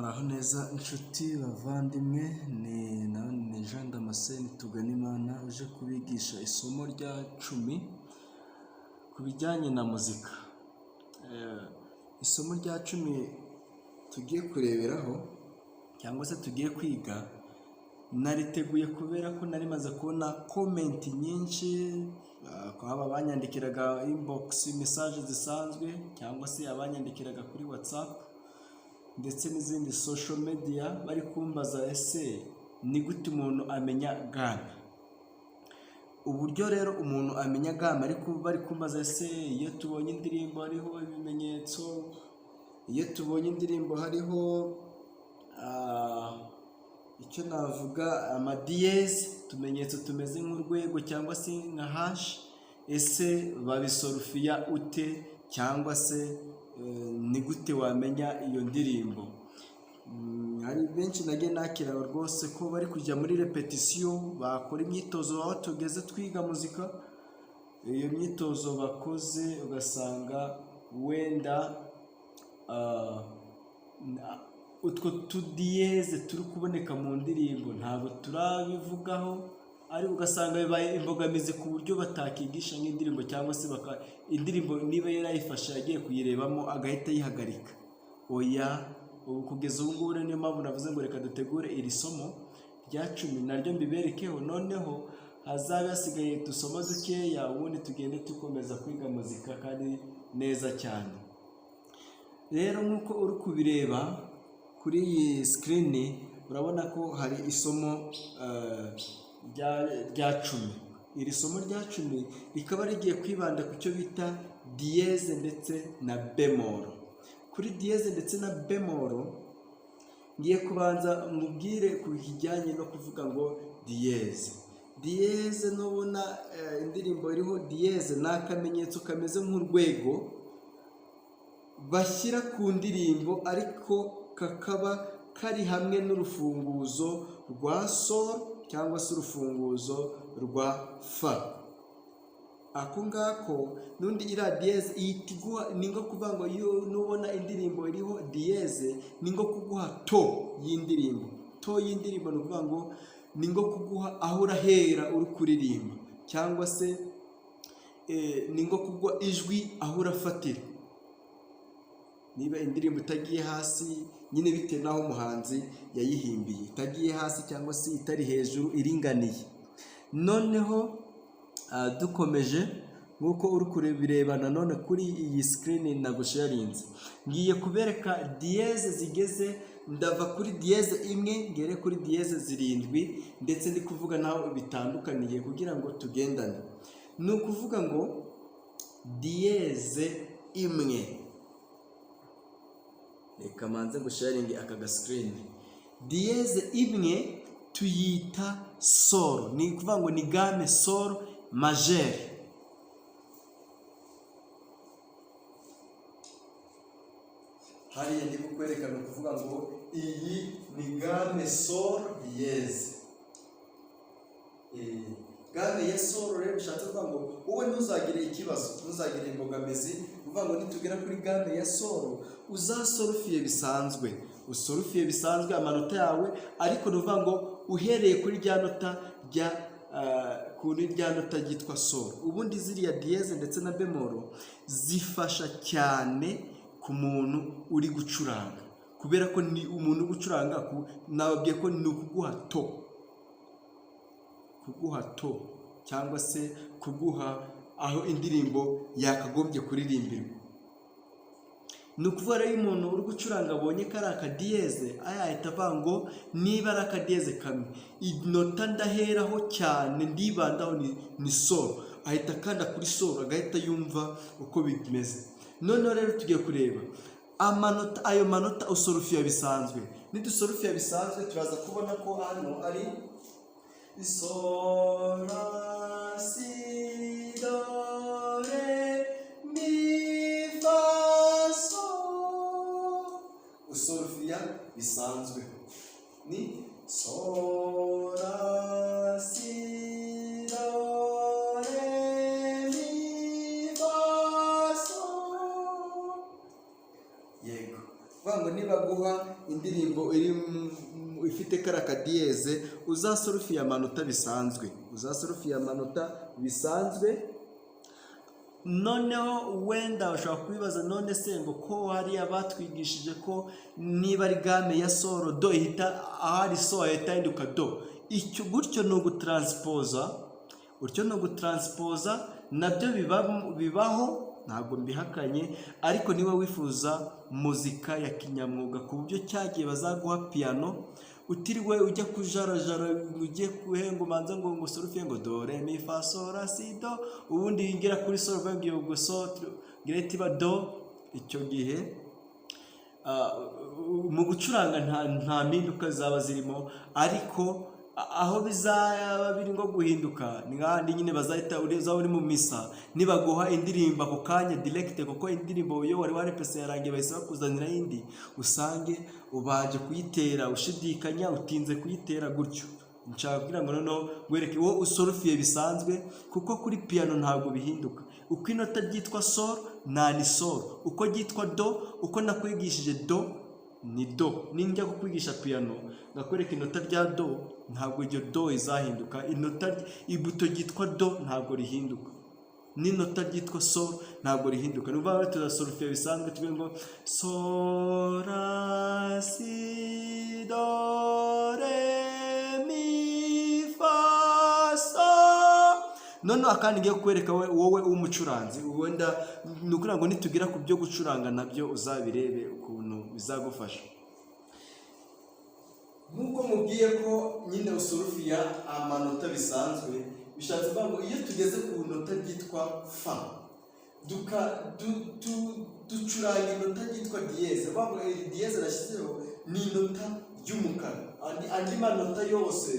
Muraho neza inshuti bavandimwe, ni Jean Damascene Tuganimana uje kubigisha isomo rya 10 ku bijyanye na muzika. Isomo rya 10 tugiye kureberaho cyangwa se tugiye kwiga, nariteguye kubera ko nari maze kubona komenti nyinshi, haba abanyandikiraga inbox message zisanzwe cyangwa se abanyandikiraga kuri WhatsApp ndetse n'izindi social media, bari kumbaza ese ni gute umuntu amenya game. Uburyo rero umuntu amenya game, ariko bari kumbaza ese iyo tubonye indirimbo hariho ibimenyetso, iyo tubonye indirimbo hariho icyo navuga amadiyeze, tumenyetso tumeze nk'urwego cyangwa se nka hash, ese babisolufiya ute cyangwa se ni gute wamenya iyo ndirimbo. Hari benshi nagiye nakira rwose ko bari kujya muri repetition, bakora imyitozo aho tugeze twiga muzika. Iyo myitozo bakoze ugasanga wenda utwo tudiyeze turi kuboneka mu ndirimbo ntabwo turabivugaho, ariko ugasanga bibaye imbogamizi ku buryo batakigisha nk'indirimbo, cyangwa se indirimbo niba yarayifashe yagiye kuyirebamo agahita yihagarika. Oya, ubu kugeza ubu ngubu niyo mpamvu navuze ngo reka dutegure iri somo rya 10 naryo mbiberekeho, noneho hazabe hasigaye dusoma dukeya, ubundi tugende dukomeza kwiga muzika kandi neza cyane. Rero nk'uko uri kubireba kuri iyi screen, urabona ko hari isomo rya 10. Iri somo rya 10 rikaba rigiye kwibanda ku cyo bita diyeze ndetse na bemoro. Kuri diyeze ndetse na bemoro ngiye kubanza mubwire ku kijyanye no kuvuga ngo diyeze. Diyeze nubona indirimbo iriho diyeze, ni akamenyetso kameze nk'urwego bashyira ku ndirimbo, ariko kakaba kari hamwe n'urufunguzo rwa sol cyangwa se urufunguzo rwa fa. Ako ngako n'undi iriya diyeze ihitiguha, ni ngo kuvuga ngo iyo nubona indirimbo iriho diyeze ni ngo kuguha to y'indirimbo. To y'indirimbo ni ukuvuga ngo ni ngo kuguha aho urahera uri kuririmba, cyangwa se ni ngo kuguha ijwi aho urafatira. Niba indirimbo itagiye hasi, nyine bitewe n'aho umuhanzi yayihimbiye, itagiye hasi cyangwa se itari hejuru, iringaniye. Noneho dukomeje nk'uko uri kubirebana none kuri iyi screen nagusharinze, ngiye kubereka diyeze zigeze, ndava kuri diyeze imwe ngere kuri diyeze 7, ndetse ndi kuvuga naho bitandukaniye kugira ngo tugendane. Ni ukuvuga ngo diyeze imwe, reka manze gusharinge aka ga screen. Diyeze imwe tuyita sol, ni kuvuga ngo ni game sol majeur. Hariya ndi kukwerekana kuvuga ngo iyi ni game sol diyeze. Game ya sol rero bishatse kuvuga ngo wowe ntuzagire ikibazo, ntuzagire imbogamizi, kuvuga ngo nitugera kuri game ya sol uzasolufiye bisanzwe, usolufiye bisanzwe amanota yawe, ariko nuvuga ngo uhereye kuri rya nota rya kuri rya nota ryitwa sol. Ubundi ziriya diyeze ndetse na bemoro zifasha cyane ku muntu uri gucuranga, kubera ko ni umuntu gucuranga, nababwiye ko ni ukuguha to, kuguha to cyangwa se kuguha aho indirimbo yakagombye kuririmbirwa. Ni ukuvuga rero umuntu uri gucuranga abonye kari akadiyeze, ahita avuga ngo niba ari akadiyeze kamwe, inota ndaheraho cyane ndibandaho ni sol, ahita akanda kuri sol, agahita yumva uko bimeze. Noneho rero tugiye kureba amanota, ayo manota usolufiya bisanzwe. Nidusolufiya bisanzwe turaza kubona ko hano ari sol la si do re mi fa sol. Usolufiya bisanzwe ni sol la si do re mi fa sol. Yego, kuvuga ngo niba nibaguha indirimbo ifite karaka diyeze uzasorofiye amanota bisanzwe, uzasorofiye amanota bisanzwe. Noneho wenda ushobora kubibaza, none se ngo ko hariya batwigishije ko niba ari game ya soro do ihita ahari so ahita ahinduka do, icyo gutyo ni ugutransipoza, utyo ni ugutransipoza, nabyo bibaho ntabwo mbihakanye, ariko niba wifuza muzika ya kinyamwuga ku buryo cyagiye bazaguha piano utiriwe ujya kujarajara ugiye kuhenga umanza ngo sorofiye ngo do re mi fa so la si do, ubundi yingira kuri soro bagiye ngo so greti ba do. Icyo gihe mu gucuranga nta mpinduka zaba zirimo, ariko aho bizaba biri ngo guhinduka ni nk'ahandi nyine bazahita uzaba uri mu misa nibaguha indirimbo ako kanya direct, kuko indirimbo iyo wari warepese yarangiye bahise bakuzanira indi, usange ubaje kuyitera ushidikanya utinze kuyitera gutyo. Nshaka kugira ngo noneho wereke wowe usorofiye bisanzwe, kuko kuri piano ntabwo bihinduka. Uko inota ryitwa sol ni sol, uko ryitwa do, uko nakwigishije do ni do. Ninjya kukwigisha piano ngakwereka inota rya do, ntabwo iryo do izahinduka. Inota ibuto ryitwa do ntabwo rihinduka, n'inota ryitwa sol ntabwo rihinduka. Numva bari tuzasorofiye bisanzwe tuvuge ngo sol la si do re mi fa so. Noneho akandi ngiye kukwereka wowe w'umucuranzi, wenda ni ukugira ngo nitugira ku byo gucuranga nabyo uzabirebe ukuntu bizagufasha. Nk'uko mubwiye ko nyine usorofiya amanota bisanzwe, bishatse kuvuga ngo iyo tugeze ku nota ryitwa fa ducuranga inota ryitwa diyeze. Bavuga iri diyeze nashyizeho ni inota ry'umukara, andi manota yose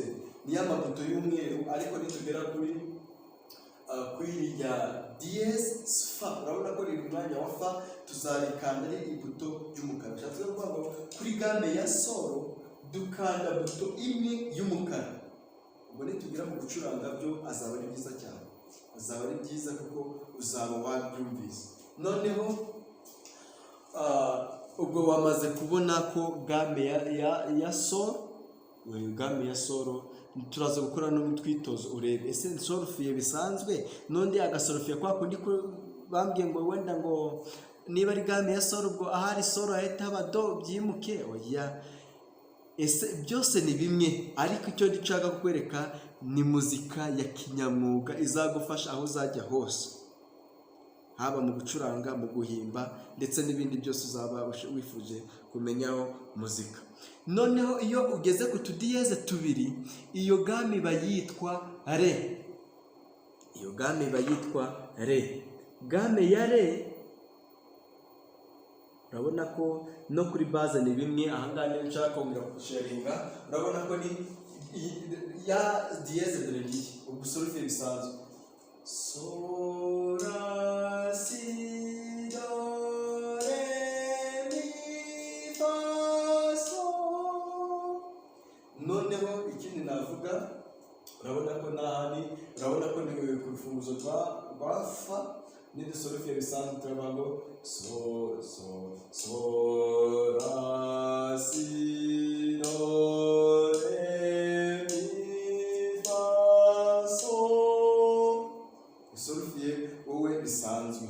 ni y'amabuto y'umweru, ariko nitugera kuri irya diyeze fa, urabona ko riri umwanya wa fa, tuzarikanda ari ibuto ry'umukara. Bishatse kuvuga ngo kuri game ya soro dukanda buto imwe y'umukara. Ubwo nitugira mu gucuranga byo azaba ari byiza cyane, azaba ari byiza kuko uzaba wabyumvise. Noneho ubwo wamaze kubona ko game ya soro, game ya soro turaza gukora n'umwitozo urebe ese sorofiye bisanzwe none agasorofiye kwa kundi bambwiye ngo wenda ngo niba ari game ya soro ubwo ahari soro ahita haba do byimuke. Oya, ese byose ni bimwe, ariko icyo dushaka kukwereka ni muzika ya kinyamwuga izagufasha aho uzajya hose, haba mu gucuranga, mu guhimba, ndetse n'ibindi byose uzaba wifuje kumenyaho muzika. Noneho iyo ugeze ku tudiyeze tubiri, iyo game bayitwa re, iyo game bayitwa re. Game ya re urabona ko no kuri base ni bimwe. Ahangaha niyo nshaka kongera gusharinga, urabona ko ni ya diyeze dore ngiyi, ubusorofiye bisanzwe sol la si do re mi fa so. Noneho ikindi navuga, urabona ko nahani, urabona ko ni ku rufunguzo rwa fa, n'idusorofiye bisanzwe turavuga ngo so la si do re mi fa so. Usorofiye wowe bisanzwe.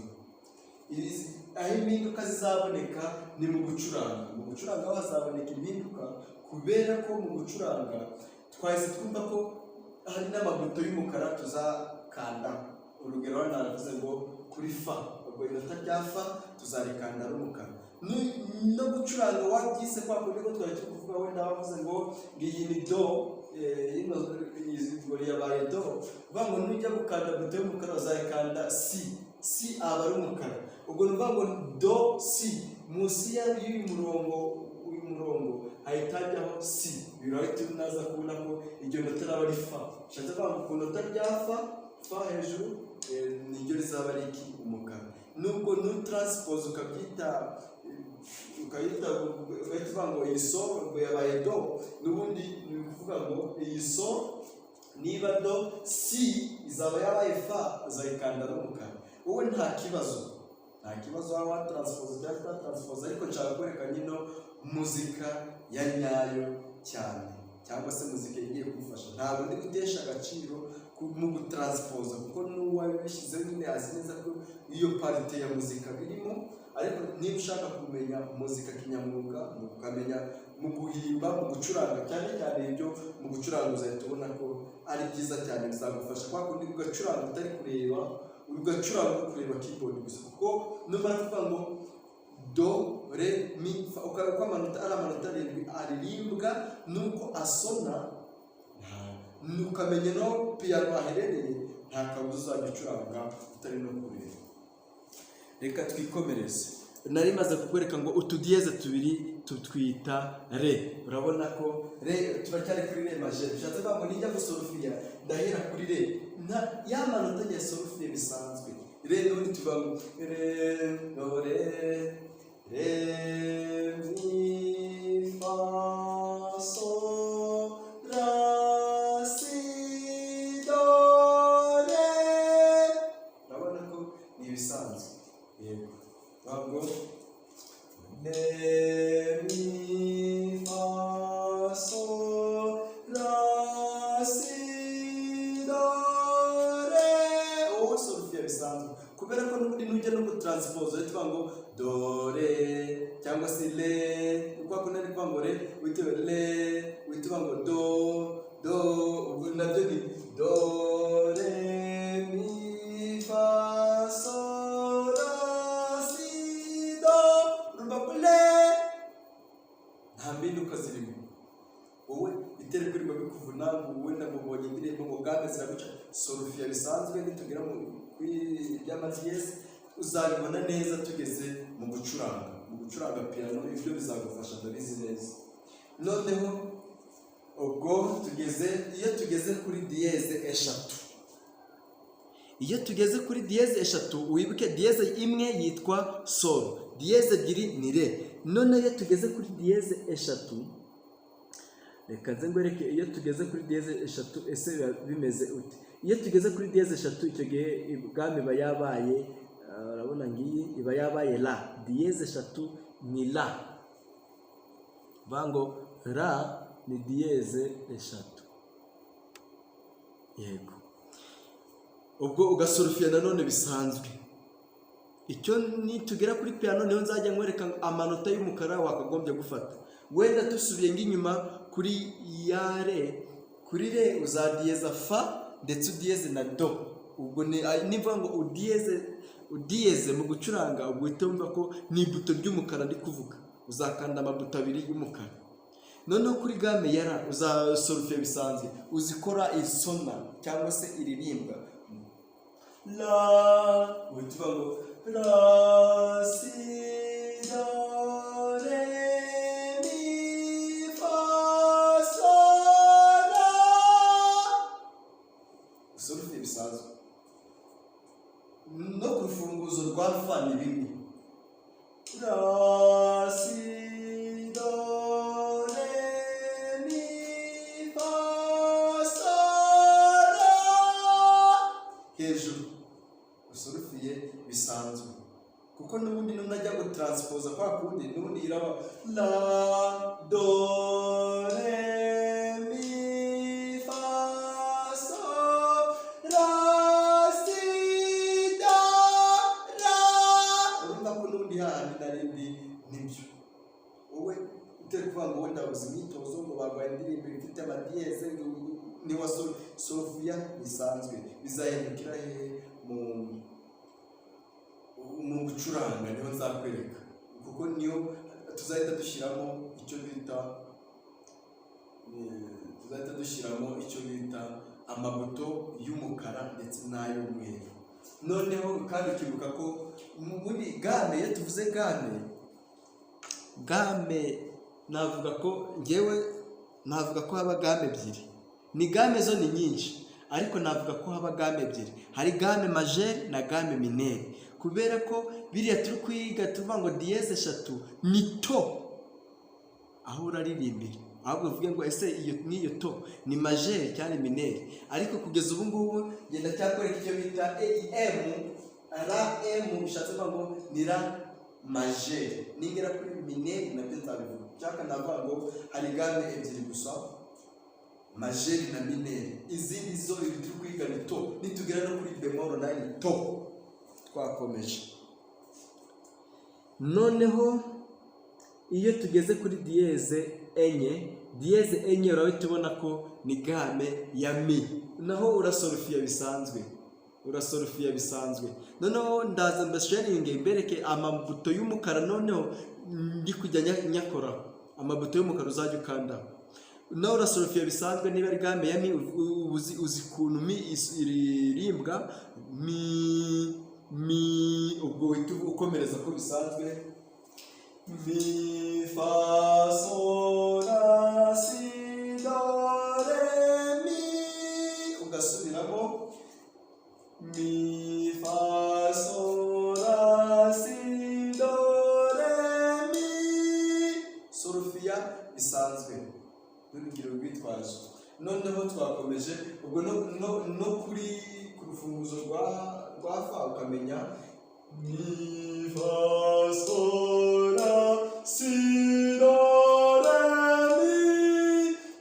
Aho impinduka zizaboneka ni mu gucuranga. Mu gucuranga aho hazaboneka impinduka, kubera ko mu gucuranga twahise twumva ko hari n'amabuto y'umukara tuzakanda. Urugero hano naravuze ngo kuri fa, ubwo inota rya fa tuzarikanda ari umukara. No gucuranga wabyise kwa kundi ko twari turi kuvuga, wenda wavuze ngo iyi ni do, ngo yabaye do, uvuga ngo nujya gukanda buto y'umukara uzayikanda si aba ari umukara. Ubwo nuvuga ngo do si, munsi y'uyu murongo hahita hajyaho si, birahita unaza kubona ko iryo nota raba ari fa. Bishatse kuvuga ngo ku nota rya fa hejuru niryo rizaba ari umukara. Nubwo nutranspose ukayita uvuga ngo iyi so yabaye do, n'ubundi ni ukuvuga ngo iyi so niba do si izaba yabaye fa, uzayikanda ari umukara. Wowe nta nta kibazo waba watranspose cyangwa utatranspose, ariko nshaka kwereka nyino muzika ya nyayo cyane, cyangwa se muzika igiye kugufasha. Ntabwo ndi gutesha agaciro mu gutranspose, kuko n'uwabishyizeho nyine azi neza ko iyo parite ya muzika birimo, ariko niba ushaka kumenya muzika kinyamwuga, ukamenya mu guhimba, mu gucuranga, cyane cyane ibyo mu gucuranga uzahita ubona ko ari byiza cyane, bizagufasha kwa kundi ugacuranga utari kureba, ugacuranga uri kureba keyboard gusa, kuko numara kuvuga ngo do re mi fa, uko amanota ari amanota arindwi aririmbwa nuko asona, ukamenya no piano aherereye, nta kabuza uzajya ucuranga utari no kureba. Reka twikomereze. Nari maze kukwereka ngo utudiyeze tubiri tutwita re. Urabona ko re turacyari kuri re majeur, bishatse kuvuga ngo nijya gusorofiya ndahera kuri re, ya manota ya sorofiya bisanzwe. Re n'ubundi tuvuga ngo re do re re mi fa sol la si do re. Urabona ko ni ibisanzwe. Yego, ntabwo re mi fa sol la si do re. Wowe sorofiya bisanzwe, kubera ko n'ubundi ntujya no gutranspose uhita ngo do re cyangwa se le, uko akunda ari kuvuga ngo re uhita le, uhita ngo do do, ubwo nabyo ni do re mi fa sol la si do. Urumva ko le nta mpinduka zirimo, wowe itari kuri bikuvuna ngo wenda ngo ubonye indirimbo ngo gabe ziraguca. Sorofiya bisanzwe nitugera mu by'amadiyeze uzabibona neza tugeze mu gucuranga piano, ibyo bizagufasha ndabizi neza. Noneho ubwo iyo tugeze kuri diyeze eshatu, iyo tugeze kuri diyeze eshatu wibuke diyeze imwe yitwa sol, diyeze ebyiri ni re. None iyo tugeze kuri diyeze eshatu, reka nze ngwereke iyo tugeze kuri diyeze eshatu ese bimeze ute. Iyo tugeze kuri diyeze eshatu, icyo gihe ibwami iba yabaye, urabona ngiyi iba yabaye la. Diyeze eshatu ni la, bango la ni diyeze eshatu. Yego, ubwo ugasorofiya nanone bisanzwe. Icyo nitugera kuri piano niho nzajya nkwereka amanota y'umukara wakagombye gufata. Wenda dusubiye ng'inyuma kuri ya re, kuri re uzadiyeza fa ndetse udiyeze na do. Ubwo nivuga ngo udiyeze mu gucuranga, ubwo uhita wumva ko ni ibuto ry'umukara ndi kuvuga, uzakanda amabuto abiri y'umukara. Noneho kuri game ya ra uzasorofiya bisanzwe, uzikora isona cyangwa se iririmbwa la, uhita ngo la si do re mi fa sol la. Sorofiya bisanzwe no ku rufunguzo rwa fa ni bimwe, la si do re mi fa sol la. Hejuru usorofiye bisanzwe, kuko n'ubundi nunajya gutranspose kwa kundi n'ubundi iraba la do re mi fa sol la si do la. Urumva ko n'ubundi hahandi narindi nibyo. Wowe utari kuvuga ngo wenda uzi imyitozo ngo barwaye indirimbo ifite amadiyeze niwa sorofiya bisanzwe, bizahindukira he mu gucuranga. Niho nzakwereka, kuko niyo tuzahita dushyiramo icyo bita amabuto y'umukara ndetse n'ay'umweru. Noneho kandi ukibuka ko mu bundi game, iyo tuvuze game navuga ko haba game ebyiri. Ni game zo ni nyinshi, ariko navuga ko haba game ebyiri. Hari game majeur na game mineur, kubera ko biriya turi kwiga tuvuga ngo diyeze eshatu ni to, aho uraririmbira, ahubwo uvuge ngo ese n'iyo to ni majeur cyangwa mineur. Ariko kugeza ubu ngubu ngenda cyakwereka icyo bita AEM, la M bishatse ngo ni la majeur. Ningera kuri mineur nabyo nzabivuga. Cyaka navuga ngo hari game ebyiri gusa, majeur na mineur. Izindi zo turi kwiga ni to, nitugera no kuri bemol na ni to. Twakomeje. Noneho iyo tugeze kuri dièse enye, dièse enye urahita ubona ko ni game ya mi. Naho urasolufiya bisanzwe. Noneho ndaza mbasharinge mbereke amabuto y'umukara, noneho ndi kujya nyakora amabuto y'umukara uzajya ukanda. Naho urasolufiya bisanzwe niba ari game ya mi, uzi kuntu mi iririmbwa mi ubwo uhita ukomereza ko bisanzwe mi fa sol la si do re mi, ugasubiramo mi fa sol la si do re mi, solufiya bisanzwe n'urugero rwitwaje. Noneho twakomeje ubwo no kuri ku rufunguzo rwa fa ukamenya mi fa sol la si do re mi.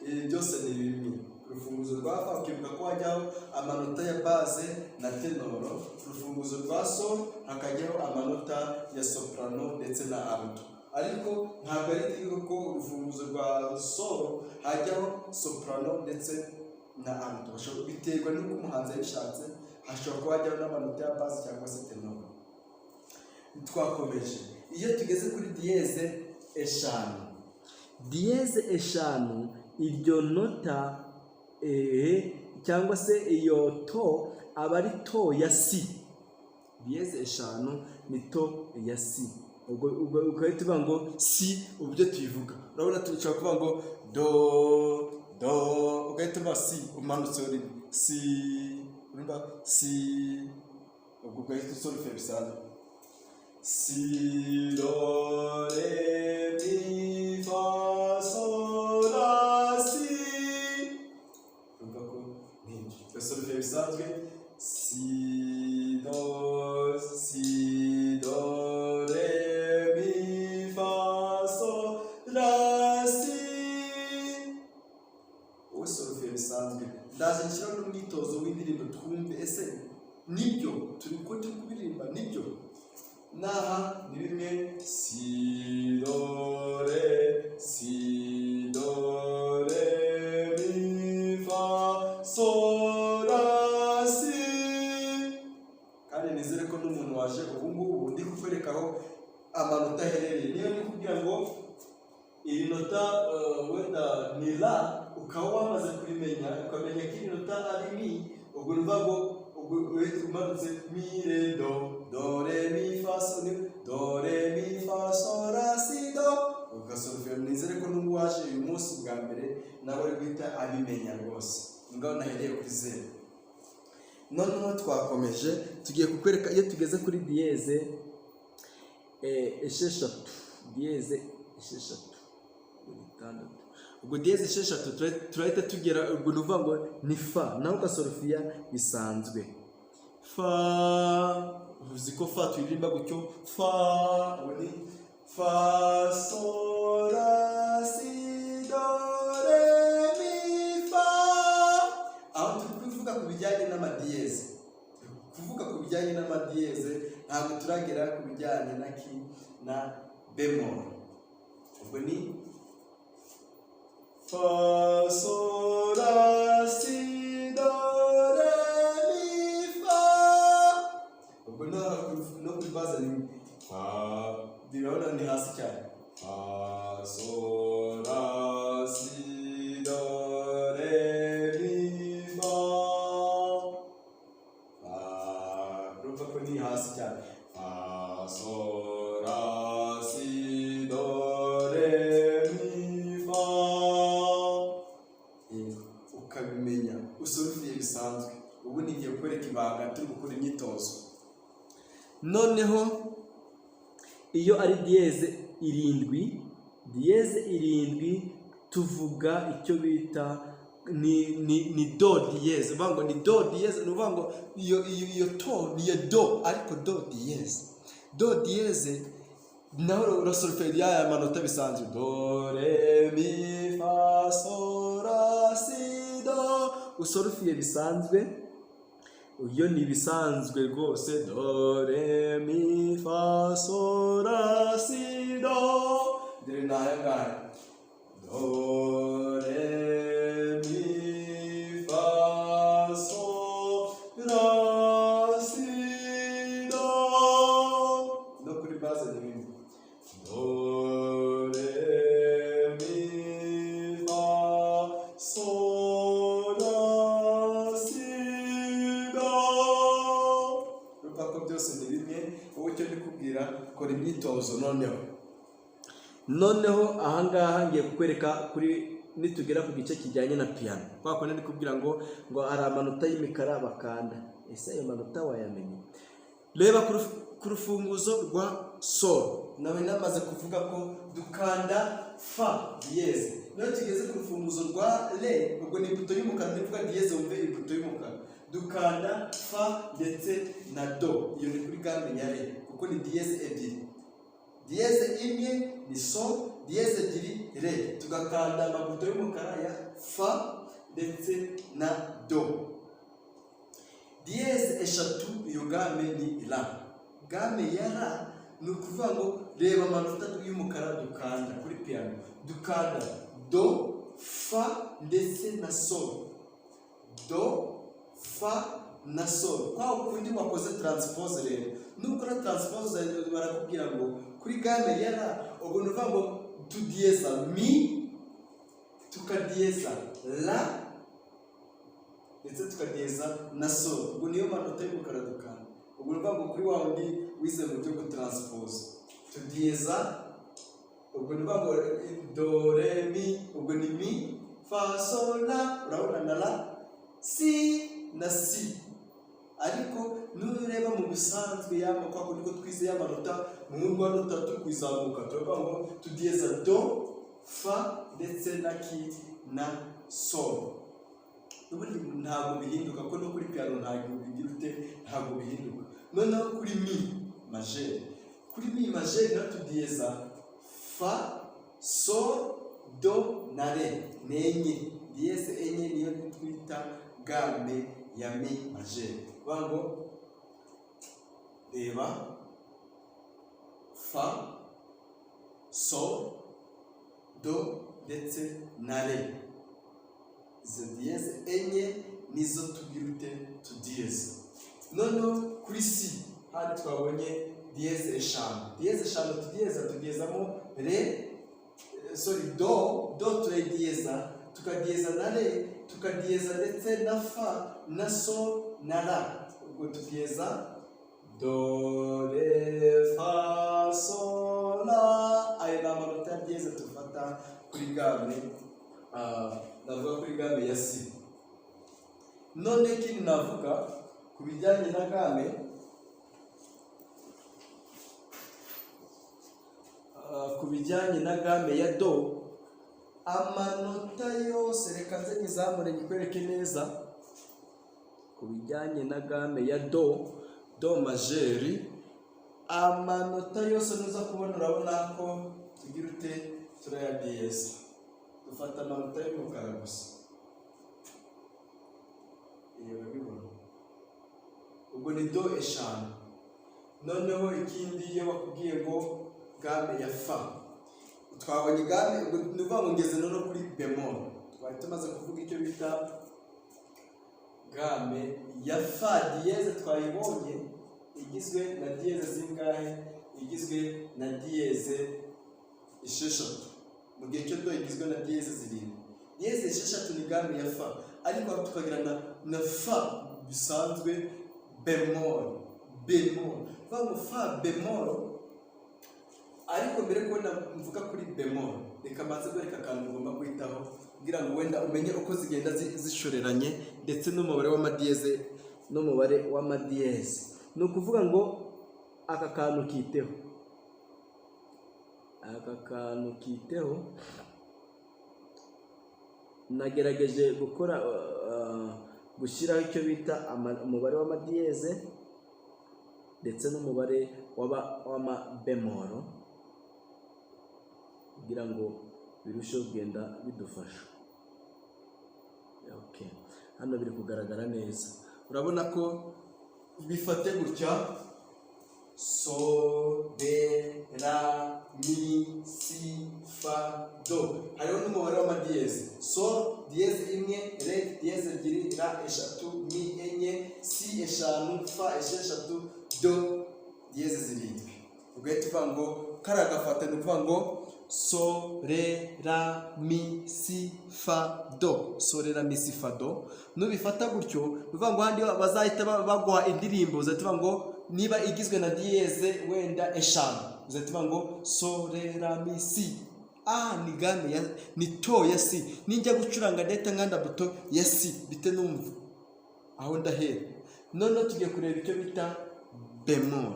Ibi byose ni bimwe. Ku rufunguzo rwa fa ukibuka ko hajyaho amanota ya base na tenoro, ku rufunguzo rwa sol hakajyaho amanota ya soprano ndetse na alto. Ariko ntabwo ari itegeko ko urufunguzo rwa sol hajyaho soprano ndetse na alto. Biterwa n'uko umuhanzi yabishatse, hashobora kuba hajyaho n'amanota ya base cyangwa se tenoro. Twakomeje. Iyo tugeze kuri dièse eshanu, iryo nota cyangwa se iyo to aba ari to ya si. Dièse eshanu ni to ya si. Ubwo ukahita uvuga ngo si, uburyo tuyivuga urabona tushobora kuvuga ngo do, ugahita uvuga si umanutse uri si, urumva si, ubwo ugahita usolufiya bisanzwe si do re mi fa sol la si, urumva ko ni solufiya bisanzwe si do re mi fa sol la si, ubu solufiya bisanzwe. Ndaje nshyiraho n'umwitozo w'indirimbo twumve ese nibyo turi kubiririmba nibyo. Naha ni bimwe si do re mi fa sol la si. Kandi nizere ko n'umuntu waje ubu ngubu ndi kukwerekaho amanota aherereye. Niyo ndi kugira ngo iri nota wenda ni la, ukaba wamaze kurimenya ukamenya ko iri nota ari mi, ubwo numva ngo umanutse mi re do re mi fa sol, do re mi fa sol la si do, ugasolufiya. Nizere ko n'ubu waje uyu munsi bwa mbere nawe uri guhita abimenya rwose. Ngaho nahereye kuri zero. Noneho twakomeje tugiye kukwereka iyo tugeze kuri dièse esheshatu, dièse esheshatu, ubwo dièse esheshatu turahita tugera, ubwo nuvuga ngo ni fa, naho ugasolufiya bisanzwe fa. Uzi ko fa turirimba gutyo fa, ni fa sol la si do re mi fa. Aho turi kuvuga ku bijyanye n'amadiyeze, ntabwo turagera ku bijyanye na bemol. Ubwo ni fa sol la si do re mi fa. Ubwo no kuri base ni fa, birabona ni hasi cyane. Fa sol la si do re mi fa. Urumva ko ni hasi cyane. Fa sol la si do re mi fa. Ukabimenya usolufiye bisanzwe. Ubu nigiye kwereka ibanga turi gukora imyitozo. Noneho iyo ari dièse irindwi tuvuga icyo bita ni do diyeze. Uvuga ngo ni do diyeze, ni uvuga ngo iyo to ni do, ariko do diyeze. Do diyeze naho solfege y'aya manota bisanzwe do re mi fa sol la si do, usolfiye bisanzwe, iyo ni bisanzwe rwose, do re mi fa sol la si do, dore n'aya ngaya do re mi fa sol la si do, no kuri base ni bimwe, do re mi fa sol la si do. Urumva ko byose ni bimwe. Wowe icyo ndi kubwira, kora imyitozo noneho ahangaha ngiye kukwereka kuri nitugera ku gice kijyanye na piano. Kwa ko ndi kubwira ngo hari amanota y'imikara bakanda. Ese ayo manota wayamenye? Reba ku rufunguzo rwa sol, nawe namaze kuvuga ko dukanda fa diyeze. Niyo tugeze ku rufunguzo rwa re, ubwo ni ibuto y'umukara, nivuga diyeze wumve ibuto y'umukara, dukanda fa ndetse na do. Iyo ni kuri gamme ya re, kuko ni diyeze ebyiri. Diyeze imwe ni sol, diyeze ebyiri re, tugakanda amabuto y'umukara ya fa ndetse na do. Diyeze eshatu, iyo gamme ni la. Gamme ya la ni ukuvuga ngo reba amanota y'umukara dukanda kuri piano, dukanda do, fa ndetse na sol, do, fa na sol. Kwa ukundi wakoze transpose rero, nukora transpose barakubwira ngo kuri gamme ya la, ubwo nuvuga ngo tudiyeza mi, tukadiyeza la ndetse tukadiyeza na sol. Ubwo niyo manota y'umukara dukanda. Ubwo nuvuga ngo kuri wa wundi wize mu byo gutranspose, tudiyeza, ubwo nuvuga ngo do re mi, ubwo ni mi fa sol la, urabona na la, si na si. Ariko nureba mu bisanzwe yama kwa kuko twize y'amanota mu rwa nota tukwizamuka, turavuga ngo tudiyeza do, fa ndetse na ki na sol. Ubundi ntabwo bihinduka, ko no kuri piano ntabwo bihinduka. Noneho kuri mi majeur, kuri mi majeur na tudiyeza fa, sol, do na re, nenye. Diyeze enye niyo twita gamme ya mi majeur. Bango reba fa, sol, do ndetse na re. Izo diyeze enye nizo tugirute tudiyeze. Noneho kuri si handi twabonye diyeze eshanu. Diyeze eshanu tudiyezamo re, do turayidiyeza, tukadiyeza na re, tukadiyeza ndetse na fa na sol na la. Ubwo tudiyeza do re fa sol la. Ayo ni amanota ya diyeze tufata kuri gamme, navuga kuri gamme ya si. None ikindi navuga ku bijyanye na gamme, ku bijyanye na gamme ya do, amanota yose, reka nze nyizamure nyikwereke neza. Ku bijyanye na gamme ya do majeur, amanota yose nuza kubona, urabona ko tugira ute, turayadiyeza. Dufata amanota y'umukara gusa, iyo urabibona. Ubwo ni do eshanu. Noneho ikindi iyo bakubwiye ngo gamme ya fa, twabonye gamme, ubwo nuvuga ngo ngeze no kuri bemol. Twari tumaze kuvuga icyo bita gamme ya fa diyeze, twayibonye igizwe na diyeze zingahe? Igizwe na diyeze esheshatu, mu gihe cyo do igizwe na diyeze zirindwi. Diyeze esheshatu ni gamme ya fa, ariko tukagira na fa bisanzwe bemol. Vuga ngo fa bemol, ariko mbere ko mvuga kuri bemol, reka maze kwereka akantu ugomba kwitaho kugira ngo wenda umenye uko zigenda zishoreranye ndetse n'umubare w'amadiyeze. Ni ukuvuga ngo aka kantu kiteho, nagerageje gushyiraho icyo bita umubare w'amadiyeze ndetse n'umubare w'amabemoro kugira ngo birusheho kugenda bidufasha. Okay. Hano biri kugaragara neza, urabona ko bifate gutya: so, re, la, mi, si, fa, do. Hariho n'umubare w'amadiyeze: so diyeze imwe, re diyeze ebyiri, la eshatu, mi enye, si eshanu, fa esheshatu, do diyeze zirindwi. Ugahita uvuga ngo kariya gafata, ni ukuvuga ngo so, re, la, mi, si, fa, do. So, re, la, mi, si, fa, do. Nubifata gutyo, ni ukuvuga ngo handi bazahita baguha indirimbo, uzahita uvuga ngo niba igizwe na diyeze wenda eshanu, uzahita uvuga ngo so, re, la, mi, si. Ni game ni to ya si. Ninjya gucuranga ndahita nkanda buto ya si bite numva aho ndahera. None tugiye kureba icyo bita bemol.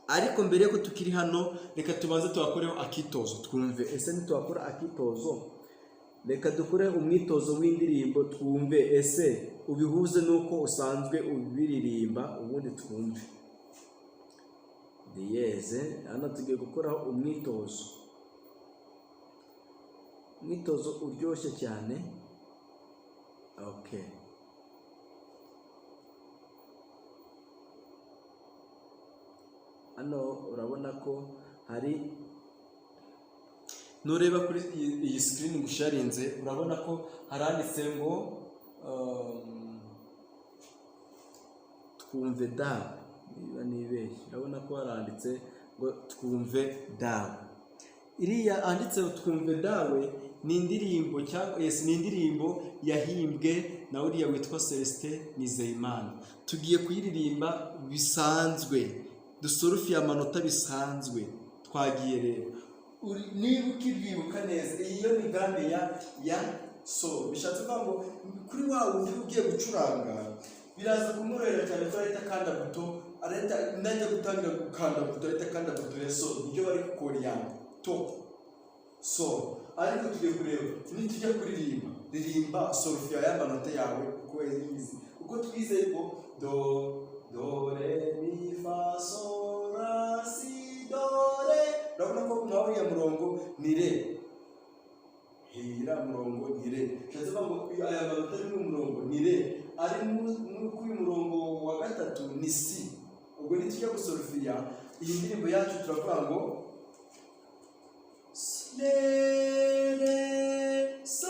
Ariko mbere yuko tukiri hano, reka tubanze tubakoreho akitozo twumve. Ese nitwakora akitozo, reka dukore umwitozo w'indirimbo twumve ese ubihuze nuko usanzwe ubiririmba, ubundi twumve. Diyeze, hano tugiye gukoraho umwitozo uryoshye cyane. Okay. Hano urabona ko hari, nureba kuri iyi screen ngusharinze, urabona ko haranditse ngo twumve dawe. Niba nibeshye, urabona ko haranditse ngo twumve dawe. Iriya handitse twumve dawe ni indirimbo ni indirimbo yahimbwe na uriya witwa Celestin Nizeyimana. Tugiye kuyiririmba bisanzwe, dusorufiye amanota bisanzwe. Twagiye rero, niba ukibyibuka neza, iyo migambi ya so bishatse kuvuga ngo kuri wa wundi ugiye gucuranga biraza kumurera cyane ko ahita kanda buto, arahita najya gutangira gukanda buto, ahita kanda buto ya so. Ibyo bari gukora yani to so. Ariko tugiye kureba nitujya ririmba sorufiya y'amanota yawe uko yizi, uko twizeye ko do re mi fa so la si do re. Urabona ko nawe ya murongo ni re, hira murongo ni re. Cyangwa ngo aya manota ari mu murongo ni re, ari kuri murongo wa gatatu ni si. Ubwo nitujya gusorufiya iyi ndirimbo yacu turavuga ngo re re so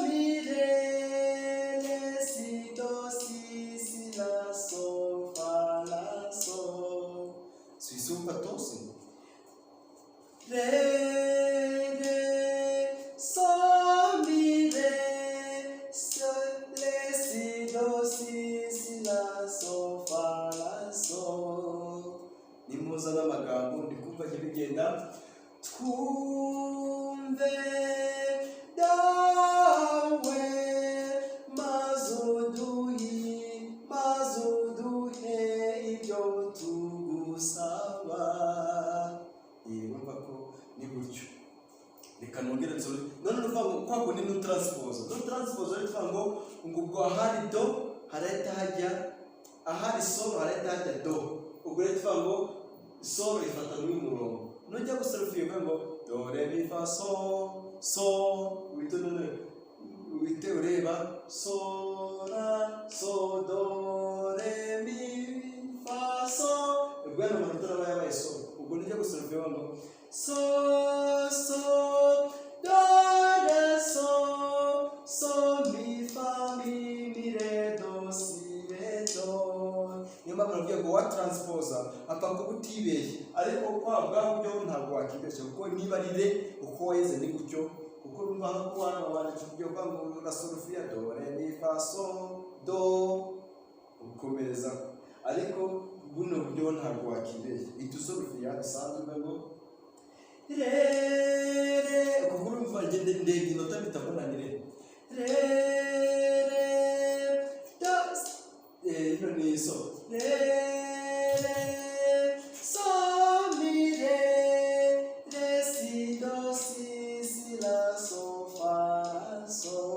mi re re si do si si la so fa la so. Suisumva tose re re so mi re so re si do si si la so fa la so. Nimuza n'amagambo ndikumva bigenda. Twumve dawe mazuduhe ibyo tugusaba. Wumva ko ni gutyo. Reka nongere nsore. None uvuga ngo kwa kundi no transpose ari tuvuga ngo ubwo ahari do harahita hajya, ahari so harahita hajya do. Ubwo rero tuvuga ngo so ifata muri murongo. Nujya gusorufiya ngo do re mi fa so wite ureba so la so do re mi fa so. Ubwo no manota yabaye so. Ubwo nujya gusorufiya ngo so do re so mi fa mi re do si re do. Niyo mpamvu navuga ngo wa transposer apfa kuba utibeshye, ariko kwa bwa buryo ntabwo wakibeshya, kuko niba ari re uko wayeze ni gutyo. Kuko urumva ko wanditse uburyo bwa ngo la sorufiya do re mi fa so do ukomereza, ariko buno buryo ntabwo wakibeshya. Itusorufiya isanzwe ngo re kuko urumva ngende ndege inota bitabona ni re do ino ni so re so mi re si do si si la so fa so.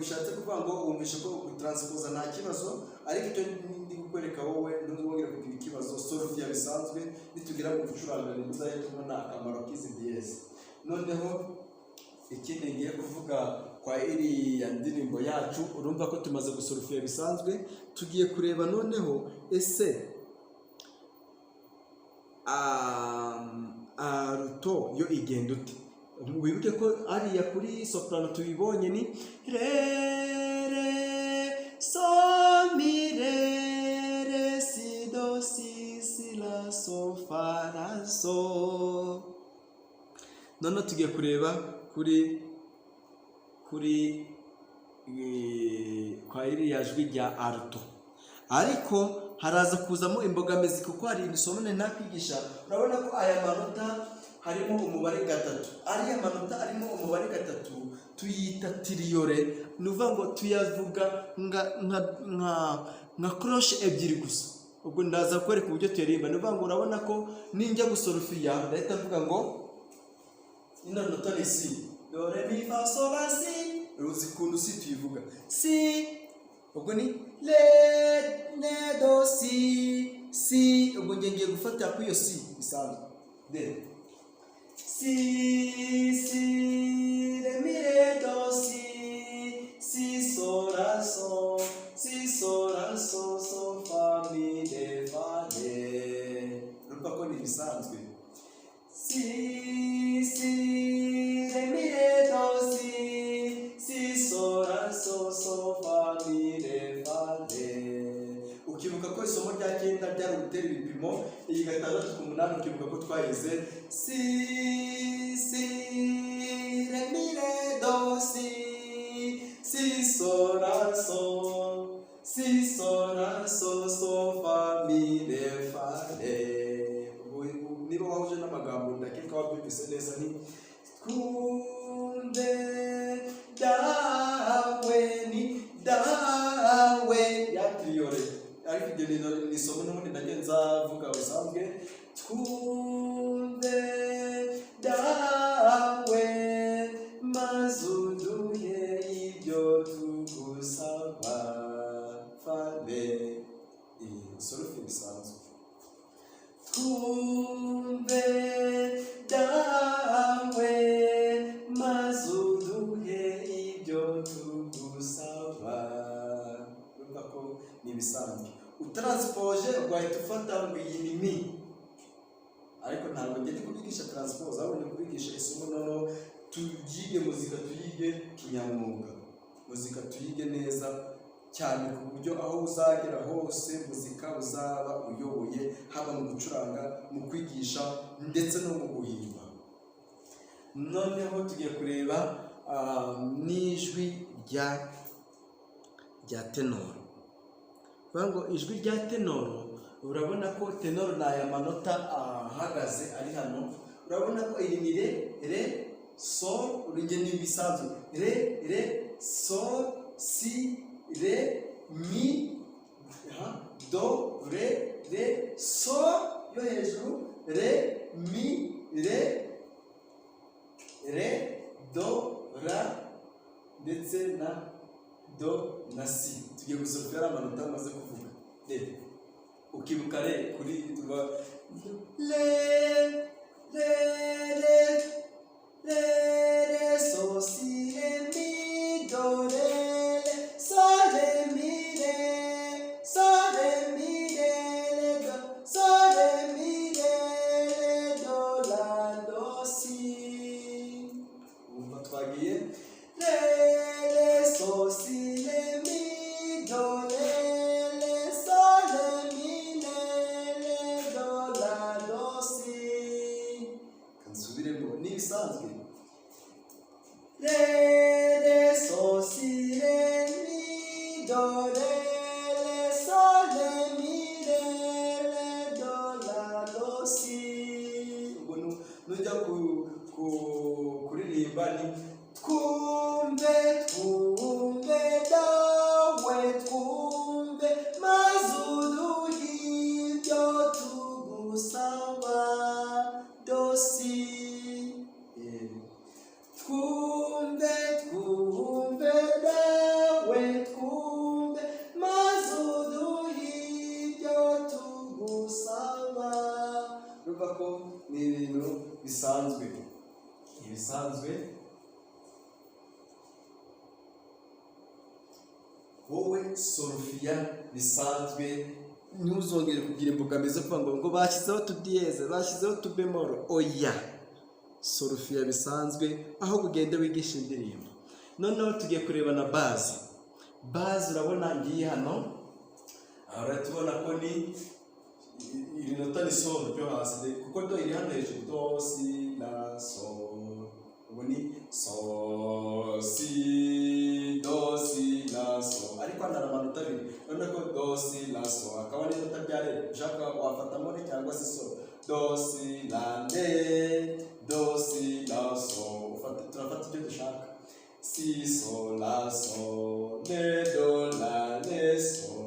bishatse kuvuga ngo wumvishe ko gutranspose nta kibazo, ariko icyo ndi kukwereka wowe ntuzongere kugira ikibazo. Solfia bisanzwe nitugira mu gucuranga ntuzahita ubona akamaro k'izi diyeze. Noneho ikindi ngiye kuvuga kwa iriya ndirimbo yacu, urumva ko tumaze gusolfia bisanzwe, tugiye kureba noneho ese alto yo igenda ute. Wibuke ko ariya kuri soprano tuyibonye ni re re so mi re re si do si si la so fa la so. Noneho tugiye kureba kuri kwa iriya jwi rya alto, ariko haraza kuzamo imbogamizi kuko hari isomo ntakwigisha. Urabona ko aya manota harimo umubare gatatu, ariya manota arimo umubare gatatu tuyita tiriyore, nuvuga ngo tuyavuga nka cloche ebyiri gusa. Ubwo ndaza kwereka uburyo tuyaririmba. Nuvuga ngo urabona ko ninjya gusolfia ndahita mvuga ngo ino nota ni si, do re mi fa sol la si, uzi kuntu si tuyivuga si. Ubwo ni le ne do si si, ubwo ngiye gufata ku iyo si bisanzwe de si si re mi re do si si sol la so si sol la so so fa mi de fa de. Urumva ko ni bisanzwe si si re mi re do si si sol la so so fa mi de fa de. Ukibuka ko isomo rya cyenda ryari gutera ibipimo, iyi gatandatu ku munani ukibuka ko twayize si si re mi re do si si sol la so si sol la so so fa mi de fa de. Niba wahuje n'amagambo ndakeka wabyumvise neza ni kunde dawe ni dawe ya triyore. Ariko ibyo ni isomo n'ubundi nanjye nzavuga bisanzwe. Twumve dawe maze uduhe ibyo tugusaba fane. Solfia bisanzwe. Twumve dawe maze uduhe ibyo tugusaba. Urumva ko ni bisanzwe. Utranspose ugahita ufata ngo iyi ni mi, ariko ntabwo njye ndi kubigisha transpose, ahubwo ndi kubigisha isomo noneho tuyige muzika, tuyige kinyamwuga, muzika tuyige neza cyane ku buryo aho uzagera hose muzika uzaba uyoboye, haba mu gucuranga, mu kwigisha ndetse no mu guhimba. Noneho tugiye kureba n'ijwi rya tenoro. Ngo ijwi rya tenoro, urabona ko tenoro ni aya manota ahagaze ari hano. Urabona ko iri ni re sol, urugendo bisanzwe re sol si re mi do re sol yo hejuru re mi re do ra ndetse na do na si. Tugiye gusolfia amanota amaze kuvuga. Ukibuka re kuri tuba le re re re re so si re mi do re so re mi re so re mi re do so re mi re do la do si. Umva twagiye re re so si re mi do re so re mi re do la do si. Kansubiremo ni bisanzwe re re so si re mi do re so re mi re do la do si. Ubwo nujya kuririmba ni twumve twumve dawe twumve maze uduhe ibyo tugusaba do si. Twumve twumve dawe wowe solufiya bisanzwe ntuzongere kugira imbogamizi zo kuvuga ngo bashyizeho utudiyeze, bashyizeho utubemoro. Oya, solufiya bisanzwe aho ugenda wigisha indirimbo. Noneho tugiye kureba na bazi. Bazi urabona ngiye hano, aha tubona ko ni iri nota ni sol ryo hasi, kuko do iri hano hejuru, do si la sol. Ubu ni sol si do si la sol, ariko hano hari amanota abiri. Urabona ko do si la sol akaba ari inota bya re, ushaka wafatamo re cyangwa se sol. Do si la re, do si la sol, turafata ibyo dushaka. Si sol la sol, re do la re sol.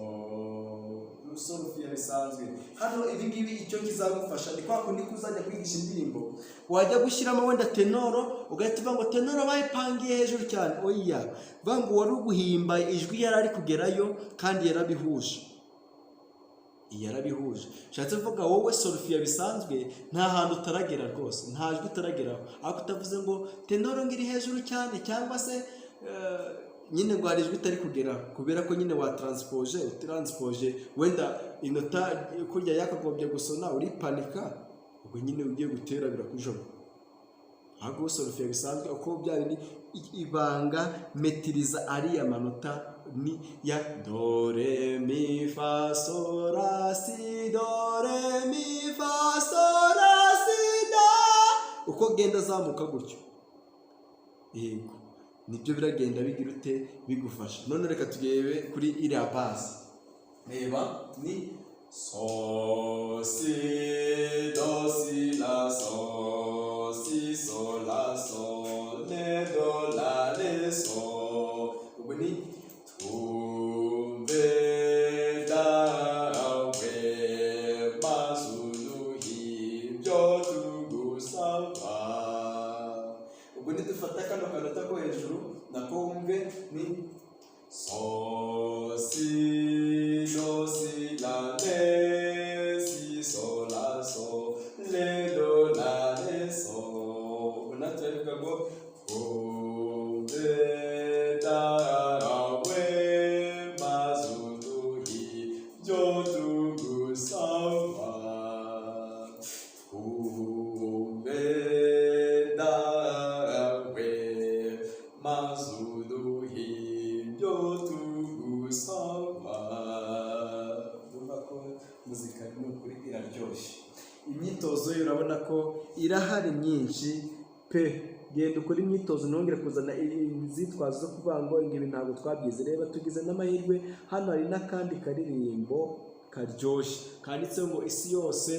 Solufiya bisanzwe. Hano ibi ngibi icyo kizagufasha ni kwa kundi kuzajya kwigisha indirimbo, wajya gushyiramo wenda tenoro, ugahita uvuga ngo tenoro bayipangiye hejuru cyane. Oya, vuga ngo wari uguhimba ijwi yari ari kugerayo kandi yarabihuje. Nshatse kuvuga wowe solufiya bisanzwe nta hantu utaragera rwose, nta jwi utarageraho. Ariko utavuze ngo tenoro ngiri hejuru cyane, cyangwa se nyine ngo hari ijwi utari kugeraho, kubera ko nyine utaranspoje wenda inota kurya yakagombye gusona uripanika, ubwo nyine ugiye gutera birakujoma. Ahubwo solufiya bisanzwe uko byari ibanga metiriza ariya manota ni ya do re mi fa sol la si, do re mi fa sol la si do, uko genda zamuka gutyo. Yego, nibyo biragenda bigira ute bigufasha. None reka tugebe kuri iriya base. Reba ni sol si do si la sol, si sol la sol, re do la re sol. Ubwo ni tumve dawe mazuluhi byo tugusaba. Ubwo nidufata kano kanota ko hejuru nako wumve ni sol si do si la re, si sol la sol, re do la re sol. Ubwo natwe bivuga ngo tumve dawe mazuluhi byo tugusaba. Tumve dawe mazuluhi byo tugusaba. Urumva ko muzika ni ukuri iraryoshye. Imyitozo yo urabona ko irahari myinshi pe. Genda ukora imyitozo ntongere kuzana izitwazo zo kuvuga ngo ibi ntabwo twabyize. Reba tugize n'amahirwe, hano hari n'akandi karirimbo karyoshye kanditseho ngo isi yose,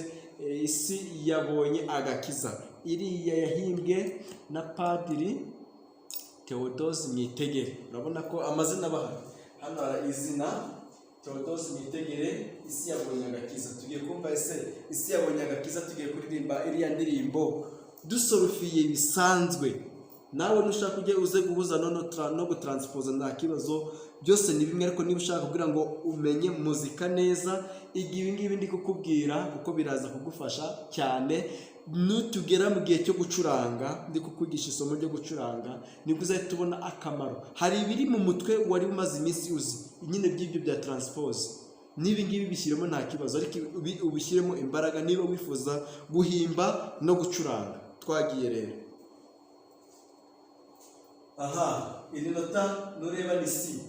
isi yabonye agakiza. Iriya yahimbwe na Padiri Theodose Mwitegere. Urabona ko amazina bahari. Hano hari izina Theodose Mwitegere, isi yabonye agakiza. Tugiye kumva isi yabonye agakiza, tugiye kuririmba iriya ndirimbo dusolufiye bisanzwe. Nawe nushaka ujye uze guhuza no gutranspose nta kibazo, byose ni bimwe. Ariko niba ushaka kugira ngo umenye muzika neza, ibi ngibi ndi kukubwira kuko biraza kugufasha cyane. Nutugera mu gihe cyo gucuranga, ndi kukwigisha isomo ryo gucuranga, nibwo uzahita ubona akamaro. Hari ibiri mu mutwe wari umaze iminsi uzi nyine by'ibyo bya transpose. Nibi ngibi bishyiremo nta kibazo, ariko ubishyiremo imbaraga niba wifuza guhimba no gucuranga. Twagiye rero. Aha, iri nota nureba ni si.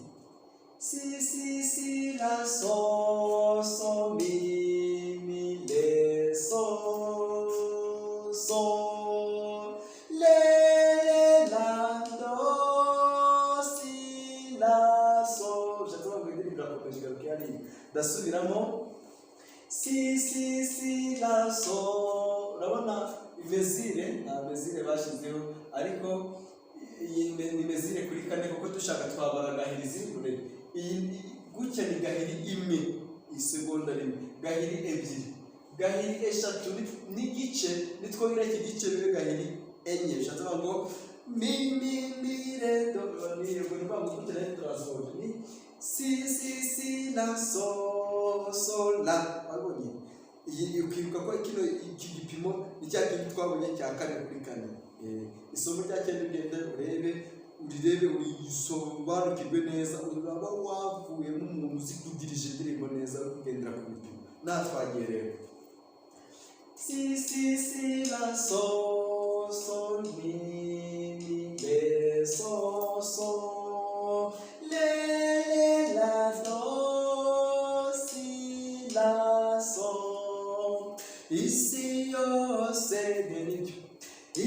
Si la sol, sol mi mi le sol, sol le la do si la sol. J'attends que vous ayez la ndasubiramo. Si la sol. Urabona imezire, nta mezire bashyizeho, ariko iyi ni mezire kuri kane, kuko dushaka twabara gahiri ziri kure. Iyi gutya ni gahiri imwe, isegonda rimwe, gahiri ebyiri, gahiri eshatu n'igice, nitwongera iki gice bibe gahiri enye. Bishatse ngo mi re do ni ubwo ntabwo gutera transport ni si la sol la. Abonye iyi ukibuka ko iki gipimo ni cya kintu twabonye cya kane kuri kane. Isomo rya cyenda ugende urebe urirebe urisobanukirwe neza, uraba wavuye nk'umuntu uzi kudirija indirimbo neza uri kugendera ku bipimo. Natwagiye rero si si si la sol sol mi mi re sol sol le la do si la sol. Isi yose denibyo,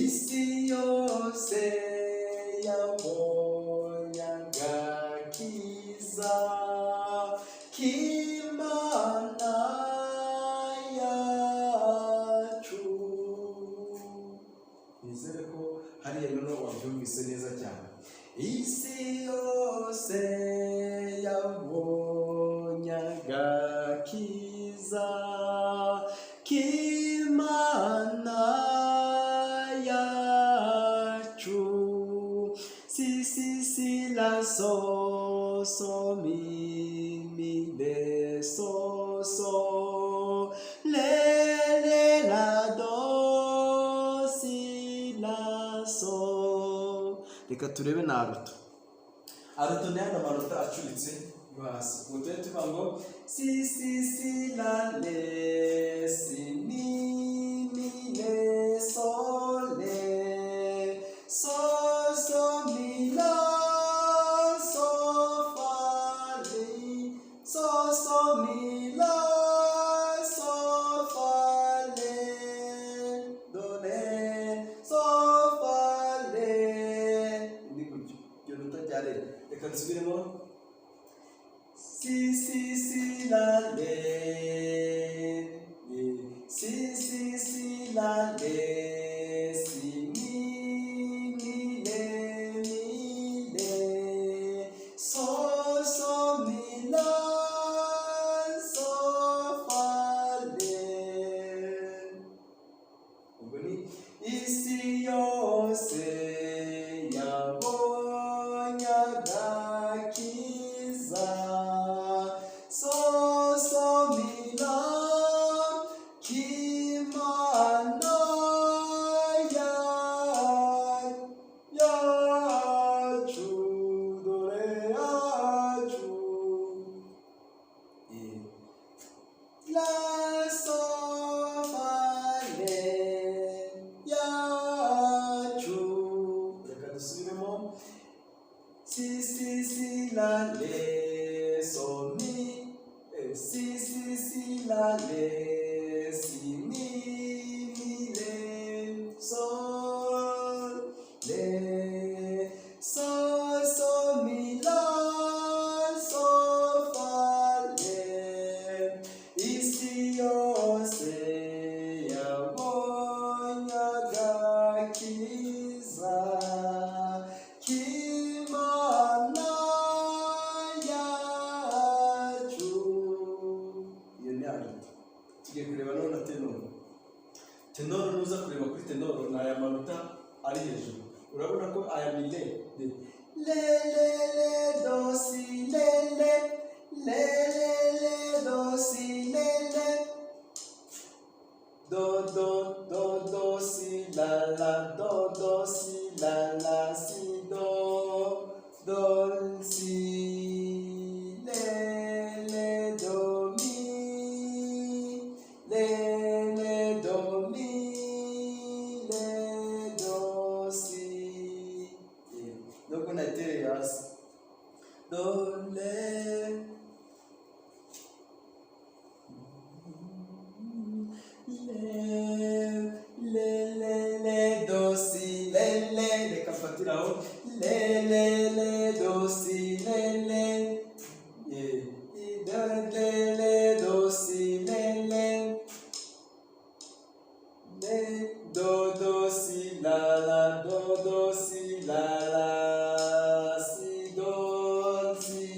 isi yose yabonye agakiza k'Imana yacu. Nizere ko hariya noneho wabyumvise neza cyane. Isi yose yabonye agakiza k'Imana yacu. Si si si la so so mi re so so le la do si la so. Reka turebe Naruto. Naruto ni hano amanota acuritse yo hasi. Ubwo tujye tuvuga ngo si si si la le si mi le so le so so mi la so fa li so so mi la so fa le do le so fa le. Ndi gutyo iyo nota ryari. Reka nsubiremo si si si la le si si si la le si mi le so so mi la so fa le. Ubwo ni isi yose yabonye agakiza so so mi la k'Imana yacu dore yacu. La so fa le yacu. Reka dusubiremo si si si la le so mi si si si la le si mi le sol le so so mi la so fa le. Isi yose yabonye agakiza k'Imana yacu. Iyo ni Naruto. Tugiye kureba none na tenoro. Tenoro nuza kureba kuri tenoro ni aya manota ari hejuru. Urabona ko aya ni le do si le do si le do si la do si la si do si le do mi le do mi le do si. Dopo naiterei hasi do le do si le. Reka mfatiraho le do si le do si le do si la do si la si do si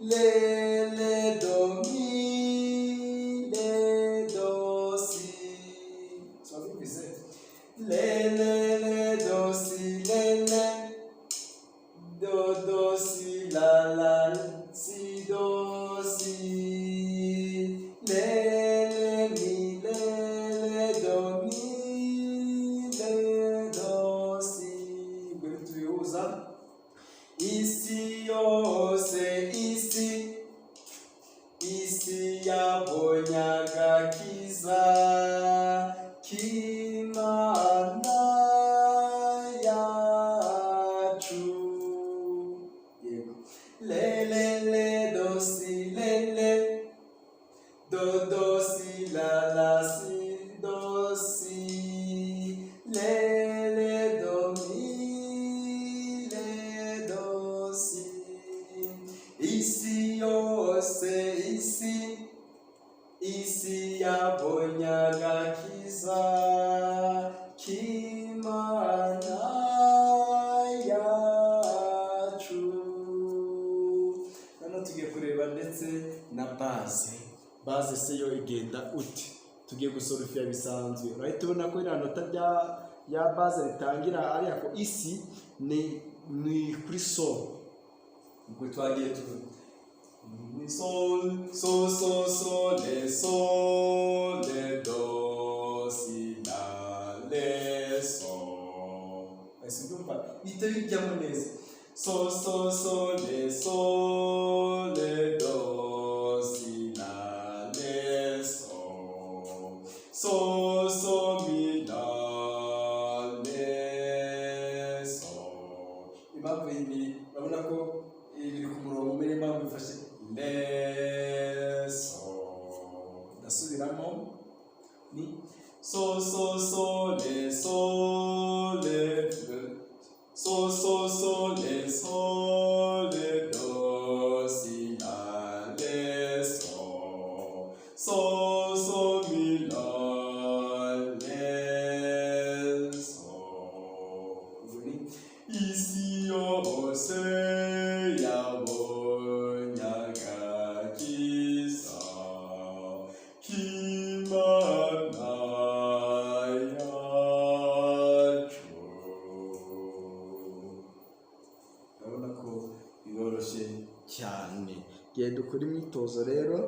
le do mi le do si. So we say le do si le do si la si do si le mi le do mi le do si. Ubwo tubihuza isi yose, isi yabonye agakiza k'Imana yacu. Yego. Le le le do si le le do do si la la si do si le le do mi le do si. Isi yose, isi yabonye agakiza k'Imana yacu. Hano tugiye kureba ndetse na base se yo igenda uti. Tugiye gusorofiya bisanzwe, urahita ubona ko iriya nota ya base ritangira ariya ko isi ni kuri sol. Ubwo twagiye tuvuga sol sol sol sol le do si la le sol. Ese byumva bihita bijyamo neza. Sol sol sol le do si la le sol. Sol sol mi la le sol. Impamvu y'ibi urabona ko biri ku murongo umwe, impamvu bifashe le sol. Ndasubiramo ni sol sol sol le sol le sol sol sol le do si la le sol. Sol sol mi la le sol. Isi yose yabonye agakiza k'Imana yacu. Urabona ko biroroshye cyane. Igihe dukora imyitozo rero,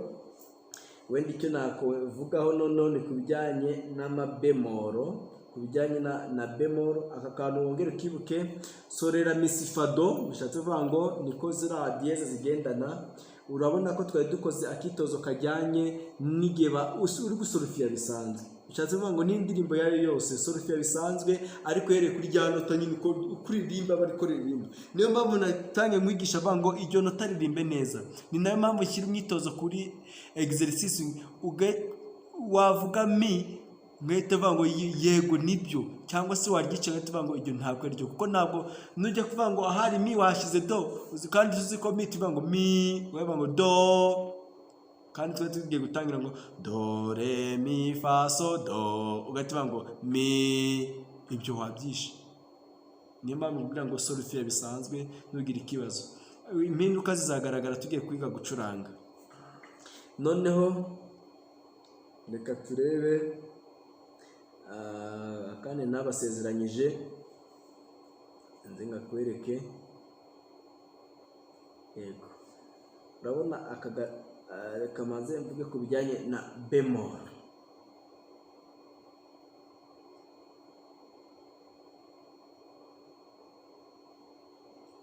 wenda icyo nakuvugaho noneho ni ku bijyanye n'amabemoro, ku bijyanye na bemoro. Aka kantu wongere ukibuke, sorera misifado bishatse kuvuga ngo niko ziriya diyeze zigendana. Urabona ko twari dukoze akitozo kajyanye n'igihe uri gusorofiya bisanzwe, bishatse kuvuga ngo n'indirimbo yayo yose sorofiya bisanzwe, ariko yereye kuri rya nota nyine uko kuririmba bari kuririmba. Niyo mpamvu natangiye mwigisha avuga ngo iryo nota ririmbe neza. Ni nayo mpamvu nshyira imyitozo kuri exercice, wavuga mi ngahita uvuga ngo yego nibyo, cyangwa se waryica ngahita uvuga ngo iryo ntabwo ariryo, kuko ntabwo nujya kuvuga ngo ahari mi washyize do, kandi uzi ko mi tuvuga ngo mi, uvuga ngo do, kandi tuba tugiye gutangira ngo do re mi fa so do, ugahita uvuga ngo mi, ibyo wabyishe. Niyo mpamvu kugira ngo sorofiya bisanzwe ntugire ikibazo. Impinduka zizagaragara tugiye kwiga gucuranga. Noneho reka turebe kandi nabasezeranyije nze ngakwereke. Yego, urabona reka maze mvuge ku bijyanye na bemol.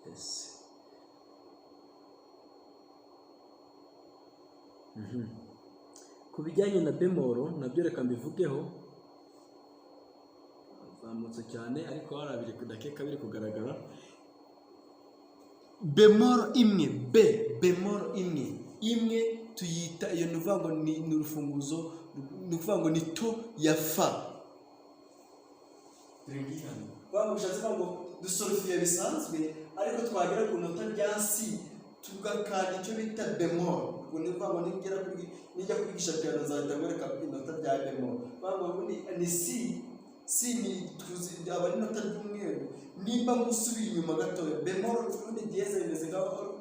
Yes. Ku bijyanye na bemoro nabyo reka mbivugeho. Zamutse cyane ariko harabiri kudakeka biri kugaragara. Bemoro imwe, bemoro imwe tuyita iyo, nuvuga ngo ni urufunguzo, nuvuga ngo ni to ya fa. Bamwe bishatse ngo dusorofiya bisanzwe, ariko twagera ku nota rya si tugakanda icyo bita bemoro. Ubwo ni ukuvuga ngo nijya kwigisha piano nzahita ngwereka inota rya bemoro. Bamwe ni si ni tuzi aba ari nota ry'umweru. Nimba musubiye inyuma gato, bemoro ubundi diyeze bimeze ngaho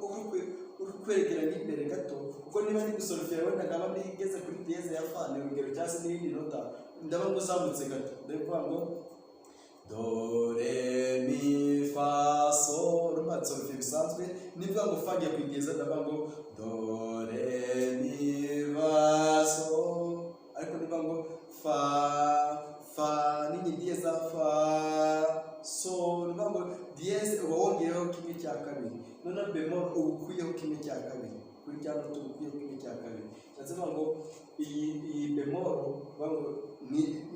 uri kwegeranya imbere gato, kuko niba ni gusorofiya wenda nkaba nigeze kuri diyeze ya fa ni urugero, cyangwa se n'iyindi nota ndaba nguzamutse gato, ndavuga ngo do re mi fa so. Urumva sorofiya bisanzwe nivuga ngo fa ngiye kwigeza, ndavuga ngo do re mi fa so, ariko nivuga ngo fa ni diyeze fa so, nivuga ngo diyeze uba wongeyeho kimwe cya kabiri, noneho bemol uba ukuyeho kimwe cya kabiri, kuri cya note uba ukuyeho kimwe cya kabiri. Ndetse ngo iyi bemol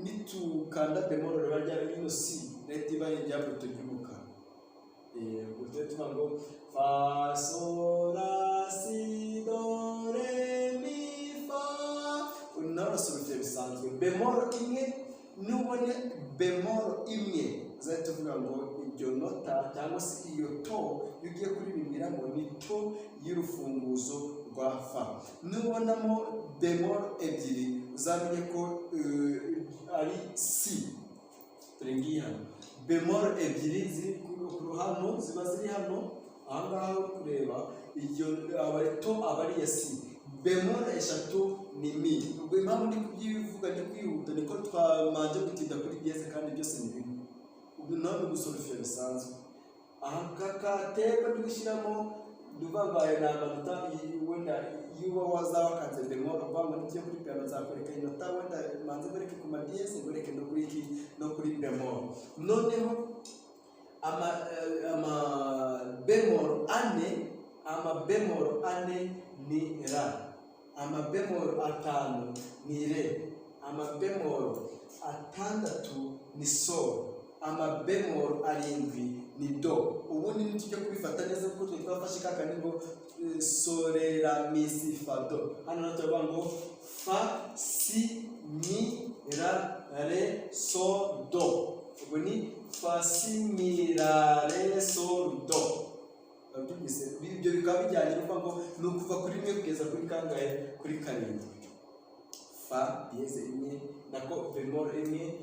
nitukanda bemol riba ryari rino si leta iba ijya kutugibuka. Ubwo tuvuga ngo fa sol la si do re mi fa, unarasubije bisanzwe. Bemol imwe nubone bemol imwe uzahita uvuga ngo iryo nota cyangwa se iyo to ugiye kuririmbira ngo ni to y'urufunguzo rwa fa. Nubonamo bemol ebyiri uzamenye ko ari si. Dore ngiyi hano bemol ebyiri ziri ku ruhano, ziba ziri hano ahangaha uri kureba, iryo to aba ari iya si. Bemol eshatu ni mi. Ubwo impamvu ndi kubyivuga ndi kwihuta niko twamanje gutinda kuri diyeze kandi byose ni bimwe. Ubu nawe gusolufya bisanzwe. Aha kakateba ndi gushyiramo duvangaye na amanota wenda yuba wazawakanze bemol ubanga n'icyo kuri piano zakwereka inota wenda manze bereke ku madiyeze bereke no kuri iki no kuri bemol. Noneho ama bemol ane ni ra, ama bemol atanu ni re, ama bemol atandatu ni sol, ama bemol arindwi ni do. Ubundi nitujya kubifata neza kuko twafashe kakandi ngo sol la mi si fa do. Hano naturavuga ngo fa si mi ra re sol do. Ubwo ni fa si mi ra re sol do. Ibyo bikaba bijyanye no ngo ni ukuva kuri rimwe kugeza kuri kangahe, kuri karindwi. Fa diyeze imwe nako bemol imwe,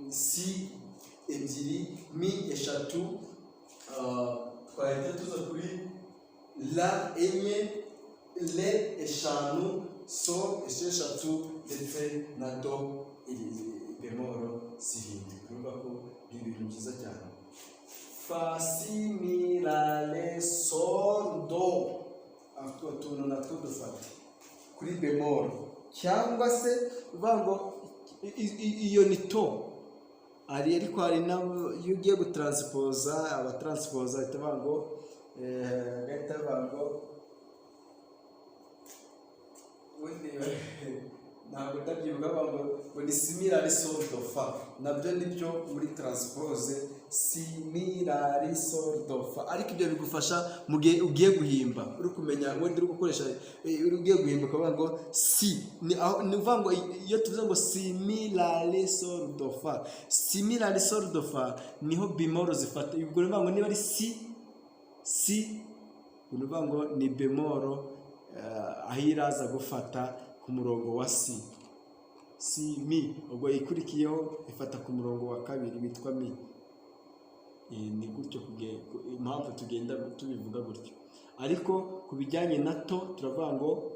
si ebyiri, mi eshatu, twahita tuza kuri la enye, le eshanu, sol esheshatu ndetse na do bemol zirindwi. Urumva ko ni ibintu byiza cyane. Fa si mi la le sol do. Afite utuntu natwo dufata kuri bemol, cyangwa se uvuga ngo iyo ni to ari ariko hari iyo ugiye gutransipoza abatransipoza bahita bavuga ngo ntabwo ndabyibuka ngo ni similar sol do fa. Nabyo nibyo muri transpose similar sol do fa, ariko ibyo bigufasha mu gihe ugiye guhimba uri kumenya wenda uri gukoresha ugiye guhimba ukavuga ngo si ni uvuga ngo iyo tuvuze ngo similar sol do fa, similar sol do fa niho bemol zifata. Ubwo ni ngo niba ari si uvuga ngo ni bemol aho iraza gufata ku murongo wa si mi, ubwo ikurikiyeho ifata ku murongo wa kabiri witwa mi. Ni gutyo impamvu tugenda tubivuga gutyo. Ariko ku bijyanye na to turavuga ngo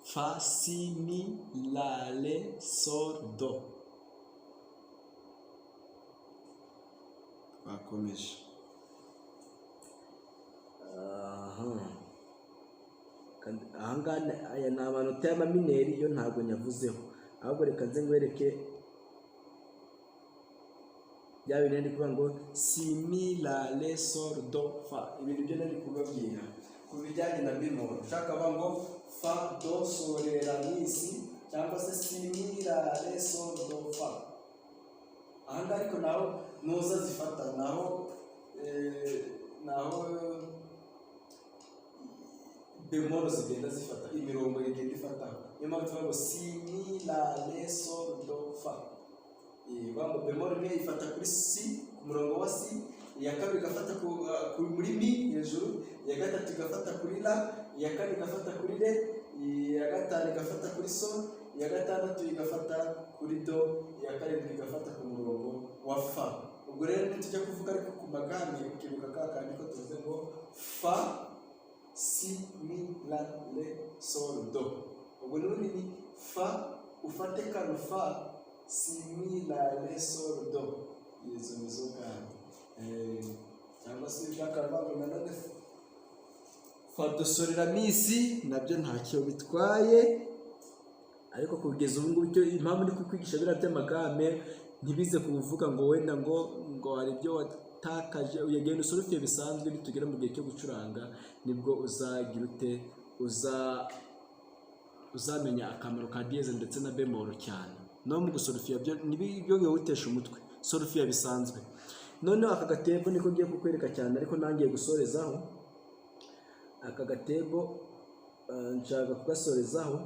fa si mi la le sol do. Twakomeje. Ahangaha aya ni amanota y'amamineri yo ntabwo nyavuzeho, ahubwo reka nze ngwereke bya bintu ndi kuvuga ngo si mi la le sol do fa. Ibintu byo nari kubabwira ku bijyanye na bemol. Ushaka kuvuga ngo fa do sol la mi si cyangwa se si mi la le sol do fa. Ahangaha ariko naho nuza zifata naho bemol zigenda zifata imirongo igenda ifata. Niyo mpamvu tuvuga ngo si mi la le sol do fa. Bambo bemol imwe ifata kuri si ku murongo wa si, iya kabiri igafata muri mi hejuru, iya gatatu igafata kuri la, iya kane igafata kuri re, iya gatanu igafata kuri sol, iya gatandatu igafata kuri do, iya karindwi igafata ku murongo wa fa. Ubwo rero nitujya kuvuga ariko ku magame ukibuka kakandi ko tuvuze ngo fa si mi la le sol do. Ubwo n'ubundi ni fa ufate kano fa si mi la le sol do. Izo nizo kandi cyangwa se byakavuga nanone fa do sol la mi si nabyo ntacyo bitwaye. Ariko kugeza ubu ngubu icyo impamvu ndi kukwigisha biriya by'amagame ntibize kuvuga ngo wenda ngo hari ibyo watakaje uyagenda usorofiye bisanzwe, nitugera mu gihe cyo gucuranga nibwo uzagira ute uzamenya akamaro ka diyeze ndetse na bemoro cyane. No mu gusorofiya byo nibyo witesha umutwe, sorofiya bisanzwe. Noneho aka gatebo niko ngiye kukwereka cyane, ariko nangiye gusorezaho aka gatebo. Nshaka kugasorezaho,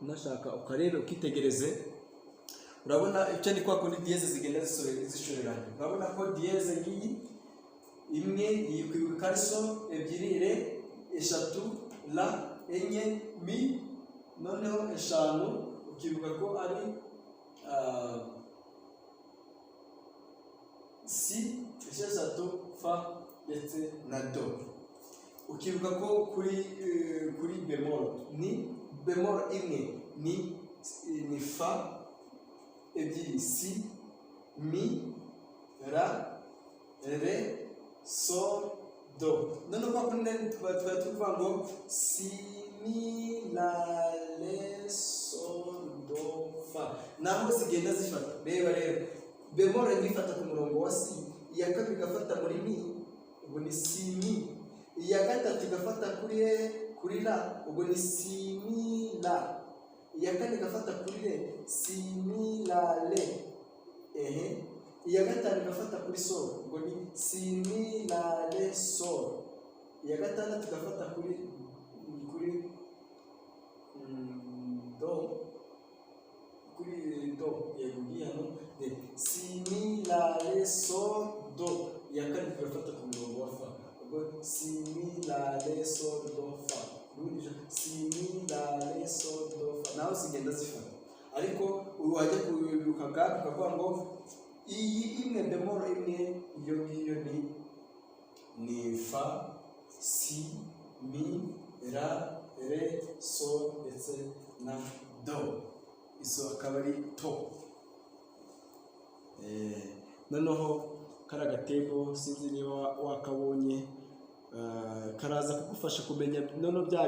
nashaka ukarebe ukitegereze. Urabona icyo ni kwa kundi diyeze zigenda zishoreranye. Urabona ko diyeze ngiyi imwe iyi kwibuka ari so, ebyiri re, eshatu la, enye mi, noneho eshanu ukibuka ko ari si, esheshatu fa ndetse na do. Ukibuka ko kuri bemol ni bemol imwe ni fa, ebyiri si, mi, ra, re, sol, do. None kwa kundi tuvuga ngo si, mi, la, re, sol, do, fa. Naho zigenda zifata. Reba bemol ifata ku murongo wa si, iya kabiri igafata muri mi, ubwo ni si mi. Iya gatatu igafata kuri la, ubwo ni si mi la. Iya kane igafata kuri re, si mi la le. Iya gatanu igafata kuri sol, ubwo ni si mi la le sol. Iya gatandatu igafata kuri do, yego hano si mi la le sol do. Iya kane igafata ku murongo wa fa, si mi la le sol do fa. Si mi la le sol do fa. Naho zigenda zifata, ariko wajya kubibuka kandi ukavuga ngo iyi imwe bemol imwe iyo ngiyo ni fa, si, mi, ra, re, sol ndetse na do. Izo akaba ari to. Noneho kari agatebo sinzi niba wakabonye, karaza kugufasha kumenya noneho bya